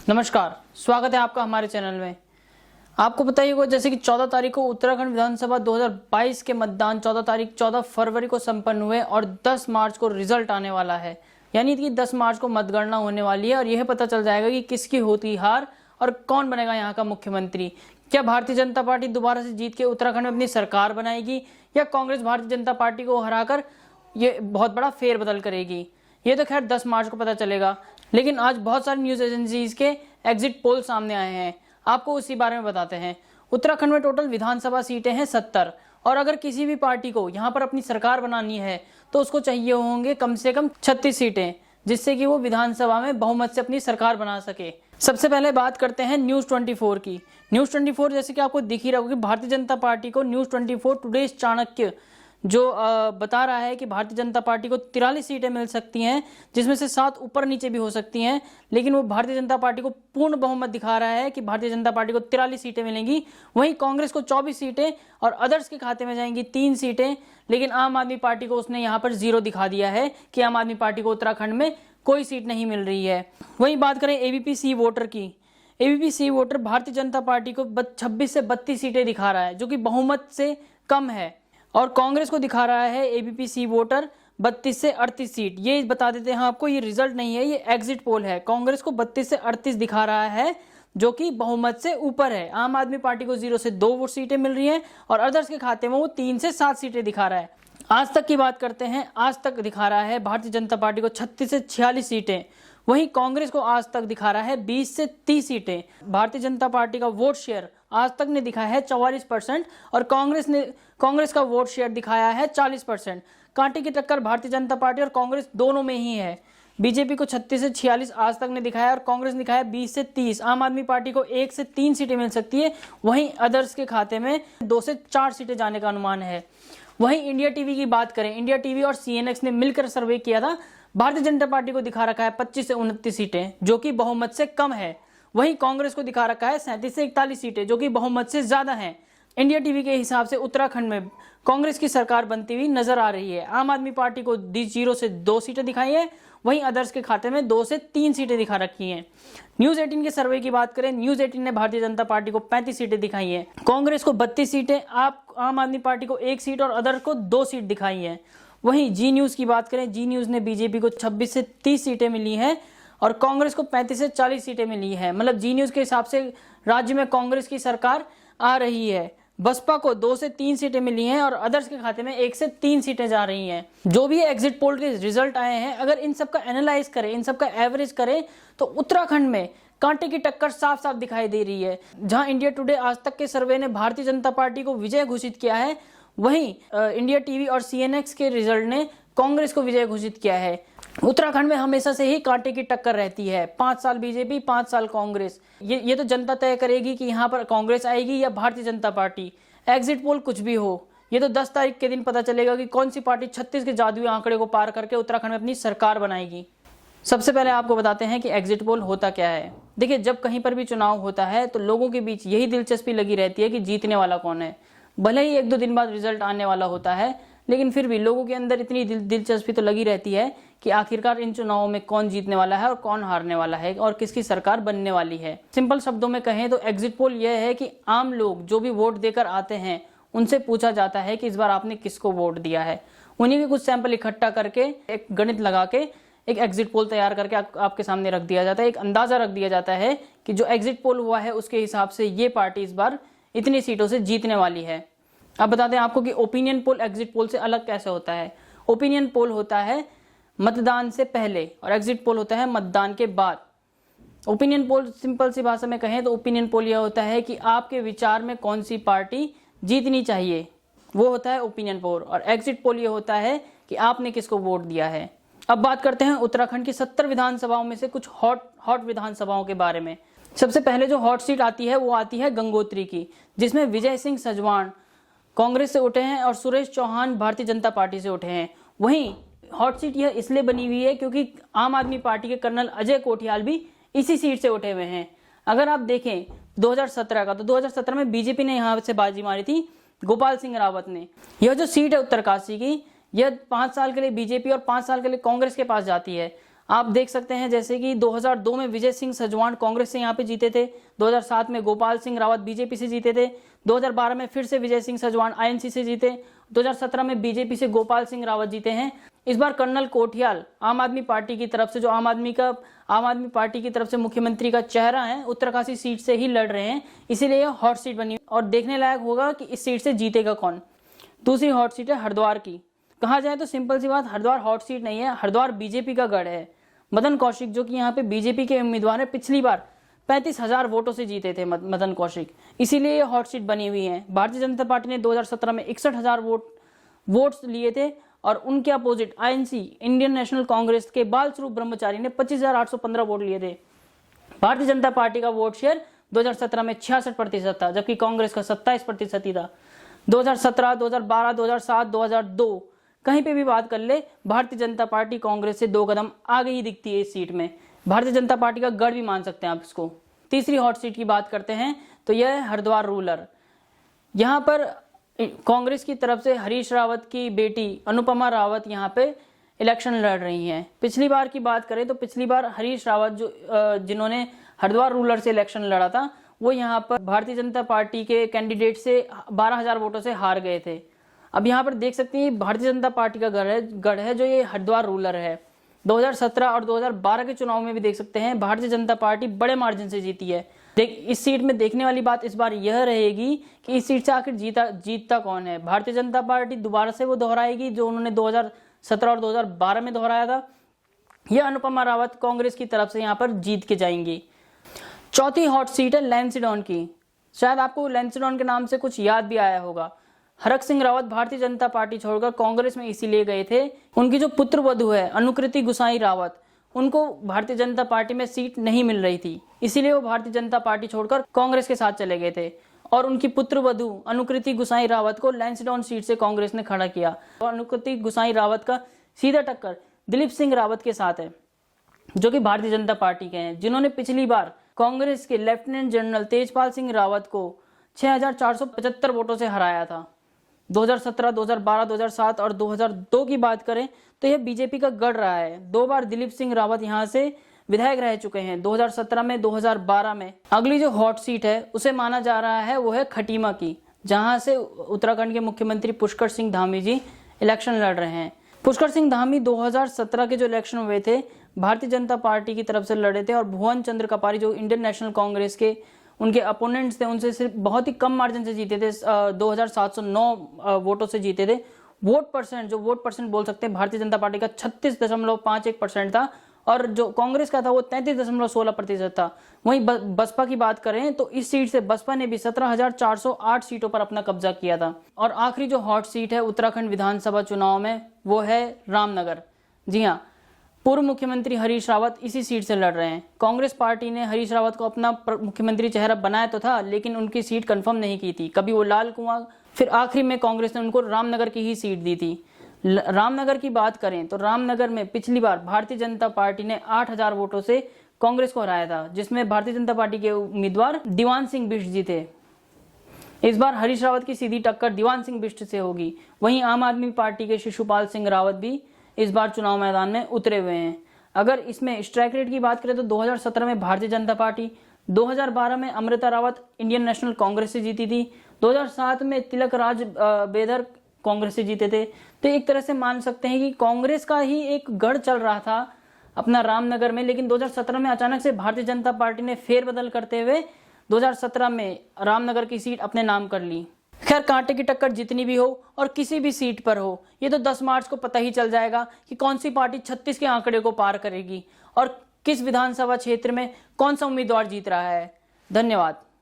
नमस्कार, स्वागत है आपका हमारे चैनल में। आपको पता ही होगा जैसे कि 14 तारीख को उत्तराखंड विधानसभा 2022 के मतदान 14 फरवरी को संपन्न हुए और 10 मार्च को रिजल्ट आने वाला है। यानी कि 10 मार्च को मतगणना होने वाली है और यह पता चल जाएगा कि किसकी होती हार और कौन बनेगा यहाँ का मुख्यमंत्री। क्या भारतीय जनता पार्टी दोबारा से जीत के उत्तराखंड में अपनी सरकार बनाएगी या कांग्रेस भारतीय जनता पार्टी को हराकर ये बहुत बड़ा फेरबदल करेगी। ये तो खैर 10 मार्च को पता चलेगा, लेकिन आज बहुत सारी न्यूज एजेंसीज के एग्जिट पोल सामने आए हैं। आपको उसी बारे में बताते हैं। उत्तराखंड में टोटल विधानसभा सीटें हैं 70 और अगर किसी भी पार्टी को यहाँ पर अपनी सरकार बनानी है तो उसको चाहिए होंगे कम से कम 36 सीटें, जिससे कि वो विधानसभा में बहुमत से अपनी सरकार बना सके। सबसे पहले बात करते हैं न्यूज 24 की। न्यूज 24 जैसे कि आपको दिख ही रहा होगा कि भारतीय जनता पार्टी को न्यूज 24 टुडेज चाणक्य जो बता रहा है कि भारतीय जनता पार्टी को 43 सीटें मिल सकती हैं, जिसमें से 7 ऊपर नीचे भी हो सकती हैं, लेकिन वो भारतीय जनता पार्टी को पूर्ण बहुमत दिखा रहा है कि भारतीय जनता पार्टी को 43 सीटें मिलेंगी। वहीं कांग्रेस को 24 सीटें और अदर्स के खाते में जाएंगी 3 सीटें, लेकिन आम आदमी पार्टी को उसने यहाँ पर 0 दिखा दिया है कि आम आदमी पार्टी को उत्तराखंड में कोई सीट नहीं मिल रही है। वहीं बात करें एबीपी सी वोटर की। एबीपी सी वोटर भारतीय जनता पार्टी को 26 से 32 सीटें दिखा रहा है, जो कि बहुमत से कम है, और कांग्रेस को दिखा रहा है एबीपी सी वोटर 32 से 38 सीट। ये बता देते हैं आपको, ये रिजल्ट नहीं है, ये एग्जिट पोल है। कांग्रेस को 32 से 38 दिखा रहा है, जो कि बहुमत से ऊपर है। आम आदमी पार्टी को 0 से 2 सीटें मिल रही हैं और अदर्स के खाते में वो 3 से 7 सीटें दिखा रहा है। आज तक की बात करते हैं। आज तक दिखा रहा है भारतीय जनता पार्टी को 36 से 46 सीटें। वहीं कांग्रेस को आज तक दिखा रहा है 20 से 30 सीटें। भारतीय जनता पार्टी का वोट शेयर आज तक ने दिखाया है 44% और कांग्रेस का वोट शेयर दिखाया है 40%। कांटे की टक्कर भारतीय जनता पार्टी और कांग्रेस दोनों में ही है। बीजेपी को 36 से 46 आज तक ने दिखाया और कांग्रेस ने दिखाया 20 से 30। आम आदमी पार्टी को 1 से 3 सीटें मिल सकती है। वहीं अदर्स के खाते में 2 से 4 सीटें जाने का अनुमान है। वहीं इंडिया टीवी की बात करें, इंडिया टीवी और सीएनएक्स ने मिलकर सर्वे किया था। भारतीय जनता पार्टी को दिखा रखा है 25 से 29 सीटें, जो कि बहुमत से कम है। वहीं कांग्रेस को दिखा रखा है 37 से 41 सीटें, जो कि बहुमत से ज्यादा हैं। इंडिया टीवी के हिसाब से उत्तराखंड में कांग्रेस की सरकार बनती हुई नजर आ रही है। आम आदमी पार्टी को 0 से 2 सीटें दिखाई है, वहीं अदर्स के खाते में 2 से 3 सीटें दिखा रखी हैं। न्यूज 18 के सर्वे की बात करें, न्यूज 18 ने भारतीय जनता पार्टी को 35 सीटें दिखाई है, कांग्रेस को 32 सीटें, आम आदमी पार्टी को 1 सीट और अदर को 2 सीट दिखाई है। वहीं जी न्यूज की बात करें, जी न्यूज ने बीजेपी को 26 से 30 सीटें मिली हैं और कांग्रेस को 35 से 40 सीटें मिली है। मतलब जी न्यूज के हिसाब से राज्य में कांग्रेस की सरकार आ रही है। बसपा को 2 से 3 सीटें मिली हैं और अदर्स के खाते में 1 से 3 सीटें जा रही हैं। जो भी एग्जिट पोल के रिजल्ट आए हैं, अगर इन सब का एनालाइज करें, इन सब का एवरेज करें, तो उत्तराखंड में कांटे की टक्कर साफ साफ दिखाई दे रही है। जहां इंडिया टुडे आज तक के सर्वे ने भारतीय जनता पार्टी को विजय घोषित किया है, वहीं इंडिया टीवी और सीएनएक्स के रिजल्ट ने कांग्रेस को विजय घोषित किया है। उत्तराखंड में हमेशा से ही कांटे की टक्कर रहती है। 5 साल बीजेपी, 5 साल कांग्रेस। ये तो जनता तय करेगी कि यहाँ पर कांग्रेस आएगी या Bharatiya Janata party. Exit poll कुछ भी हो, ये तो 10 तारीख के दिन पता चलेगा कि कौन सी पार्टी 36 के जादुई आंकड़े को पार करके उत्तराखंड में अपनी सरकार बनाएगी। सबसे पहले आपको बताते हैं कि एग्जिट पोल होता क्या है। देखिए, जब कहीं पर भी चुनाव होता है तो लोगों के बीच यही दिलचस्पी लगी रहती है कि जीतने वाला कौन है। भले ही 1-2 दिन बाद रिजल्ट आने वाला होता है, लेकिन फिर भी लोगों के अंदर इतनी दिलचस्पी तो लगी रहती है कि आखिरकार इन चुनावों में कौन जीतने वाला है और कौन हारने वाला है और किसकी सरकार बनने वाली है। सिंपल शब्दों में कहें तो एग्जिट पोल यह है कि आम लोग जो भी वोट देकर आते हैं उनसे पूछा जाता है कि इस बार आपने किसको वोट दिया है। उन्हीं के कुछ सैंपल इकट्ठा करके एक गणित लगा के एक एग्जिट पोल तैयार करके आपके सामने रख दिया जाता है। एक अंदाजा रख दिया जाता है कि जो एग्जिट पोल हुआ है उसके हिसाब से ये पार्टी इस बार इतनी सीटों से जीतने वाली है। अब बताते हैं आपको कि ओपिनियन पोल एग्जिट पोल से अलग कैसे होता है। ओपिनियन पोल होता है मतदान से पहले और एग्जिट पोल होता है मतदान के बाद। ओपिनियन पोल सिंपल सी भाषा में कहें तो ओपिनियन पोल यह होता है कि आपके विचार में कौन सी पार्टी जीतनी चाहिए, वो होता है ओपिनियन पोल। और एग्जिट पोल ये होता है कि आपने किसको वोट दिया है। अब बात करते हैं उत्तराखंड की 70 विधानसभाओं में से कुछ हॉट विधानसभाओं के बारे में। सबसे पहले जो हॉट सीट आती है वो आती है गंगोत्री की, जिसमें विजय सिंह सजवाण कांग्रेस से उठे हैं और सुरेश चौहान भारतीय जनता पार्टी से उठे हैं। वहीं हॉट सीट यह इसलिए बनी हुई है क्योंकि आम आदमी पार्टी के कर्नल अजय कोठियाल भी इसी सीट से उठे हुए हैं। अगर आप देखें 2017 का, तो 2017 में बीजेपी ने यहाँ से बाजी मारी थी, गोपाल सिंह रावत ने। यह जो सीट है उत्तरकाशी की, यह 5 साल के लिए बीजेपी और 5 साल के लिए कांग्रेस के पास जाती है। आप देख सकते हैं जैसे कि 2002 में विजय सिंह सजवान कांग्रेस से यहाँ पे जीते थे, 2007 में गोपाल सिंह रावत बीजेपी से जीते थे, 2012 में फिर से विजय सिंह सजवान आईएनसी से जीते, 2017 में बीजेपी से गोपाल सिंह रावत जीते हैं। इस बार कर्नल कोठियाल आम आदमी पार्टी की तरफ से, जो आम आदमी पार्टी की तरफ से मुख्यमंत्री का चेहरा है, उत्तरकाशी सीट से ही लड़ रहे हैं, इसीलिए यह हॉट सीट बनी और देखने लायक होगा कि इस सीट से जीतेगा कौन। दूसरी हॉट सीट है हरिद्वार की। कहा जाए तो सिंपल सी बात, हरिद्वार हॉट सीट नहीं है, हरिद्वार बीजेपी का गढ़ है। मदन कौशिक जो कि यहाँ पे बीजेपी के उम्मीदवार है, पिछली बार 35,000 वोटों से जीते थे मदन कौशिक, इसीलिए ये हॉट सीट बनी हुई है। भारतीय जनता पार्टी ने 2017 में 61,000 वोट्स लिए थे और उनके opposite INC Indian national Congress के बाल स्वरूप ब्रह्मचारी ने 25,815 वोट लिए थे। भारतीय जनता पार्टी का वोट शेयर 2017 में 66% था, जबकि कांग्रेस का 27% ही था। 2017, 2012, 2007, 2002 कहीं पे भी बात कर ले, भारतीय जनता पार्टी कांग्रेस से 2 कदम आगे ही दिखती है इस सीट में। भारतीय जनता पार्टी का गढ़ भी मान सकते हैं आप इसको। तीसरी हॉट सीट की बात करते हैं तो यह है हरिद्वार रूरल। यहाँ पर कांग्रेस की तरफ से हरीश रावत की बेटी अनुपमा रावत यहाँ पे इलेक्शन लड़ रही हैं। पिछली बार की बात करें तो पिछली बार हरीश रावत जिन्होंने हरिद्वार रूरल से इलेक्शन लड़ा था, वो यहाँ पर भारतीय जनता पार्टी के कैंडिडेट से 12,000 वोटों से हार गए थे। अब यहाँ पर देख सकते हैं भारतीय जनता पार्टी का गढ़ है जो ये हरिद्वार रूरल है। 2017 और 2012 के चुनाव में भी देख सकते हैं भारतीय जनता पार्टी बड़े मार्जिन से जीती है। इस सीट में देखने वाली बात इस बार यह रहेगी कि इस सीट से आखिर जीतता कौन है। भारतीय जनता पार्टी दोबारा से वो दोहराएगी जो उन्होंने 2017 और 2012 में दोहराया था, यह अनुपमा रावत कांग्रेस की तरफ से यहाँ पर जीत के जाएंगी। चौथी हॉट सीट है लैंसडॉन की। शायद आपको लैंसडॉन के नाम से कुछ याद भी आया होगा। हरक सिंह रावत भारतीय जनता पार्टी छोड़कर कांग्रेस में इसीलिए गए थे, उनकी जो पुत्र वधू है अनुकृति गुसाई रावत, उनको भारतीय जनता पार्टी में सीट नहीं मिल रही थी, इसीलिए वो भारतीय जनता पार्टी छोड़कर कांग्रेस के साथ चले गए थे और उनकी पुत्र वधू अनुकृति गुसाई रावत को लैंसडॉन सीट से कांग्रेस ने खड़ा किया। और अनुकृति गुसाई रावत का सीधा टक्कर दिलीप सिंह रावत के साथ है जो कि भारतीय जनता पार्टी के हैं, जिन्होंने पिछली बार कांग्रेस के लेफ्टिनेंट जनरल तेजपाल सिंह रावत को 6,475 वोटों से हराया था। 2017, 2012, 2007 और 2002 की बात करें तो यह बीजेपी का गढ़ रहा है। 2 बार दिलीप सिंह रावत यहां से विधायक रह चुके हैं, 2017 में, 2012 में। अगली जो हॉट सीट है उसे माना जा रहा है वो है खटीमा की, जहां से उत्तराखंड के मुख्यमंत्री पुष्कर सिंह धामी जी इलेक्शन लड़ रहे हैं। पुष्कर सिंह धामी 2017 के जो इलेक्शन हुए थे भारतीय जनता पार्टी की तरफ से लड़े थे और भुवन चंद्र कपारी जो इंडियन नेशनल कांग्रेस के उनके अपोनेंट्स थे, उनसे सिर्फ बहुत ही कम मार्जिन से जीते थे, 2,709 वोटों से जीते थे। वोट परसेंट बोल सकते हैं भारतीय जनता पार्टी का 36.51% था और जो कांग्रेस का था वो 33.16% था। वहीं बसपा की बात करें तो इस सीट से बसपा ने भी 17,408 सीटों पर अपना कब्जा किया था। और आखिरी जो हॉट सीट है उत्तराखंड विधानसभा चुनाव में वो है रामनगर। जी हाँ, पूर्व मुख्यमंत्री हरीश रावत इसी सीट से लड़ रहे हैं। कांग्रेस पार्टी ने हरीश रावत को अपना मुख्यमंत्री चेहरा बनाया तो था, लेकिन उनकी सीट कंफर्म नहीं की थी। कभी वो लाल कुआं, फिर आखिरी में कांग्रेस ने उनको रामनगर की ही सीट दी थी। रामनगर की बात करें तो रामनगर में पिछली बार भारतीय जनता पार्टी ने 8,000 वोटों से कांग्रेस को हराया था, जिसमें भारतीय जनता पार्टी के उम्मीदवार दीवान सिंह बिष्ट जी थे। इस बार हरीश रावत की सीधी टक्कर दीवान सिंह बिष्ट से होगी। वहीं आम आदमी पार्टी के शिशुपाल सिंह रावत भी इस बार चुनाव मैदान में उतरे हुए हैं। अगर इसमें स्ट्राइक रेट की बात करें तो 2017 में भारतीय जनता पार्टी, 2012 में अमृता रावत इंडियन नेशनल कांग्रेस से जीती थी, 2007 में तिलक राज बेदर कांग्रेस से जीते थे। तो एक तरह से मान सकते हैं कि कांग्रेस का ही एक गढ़ चल रहा था अपना रामनगर में, लेकिन 2017 में अचानक से भारतीय जनता पार्टी ने फेरबदल करते हुए 2017 में रामनगर की सीट अपने नाम कर ली। खैर, कांटे की टक्कर जितनी भी हो और किसी भी सीट पर हो, ये तो 10 मार्च को पता ही चल जाएगा कि कौन सी पार्टी 36 के आंकड़े को पार करेगी और किस विधानसभा क्षेत्र में कौन सा उम्मीदवार जीत रहा है। धन्यवाद।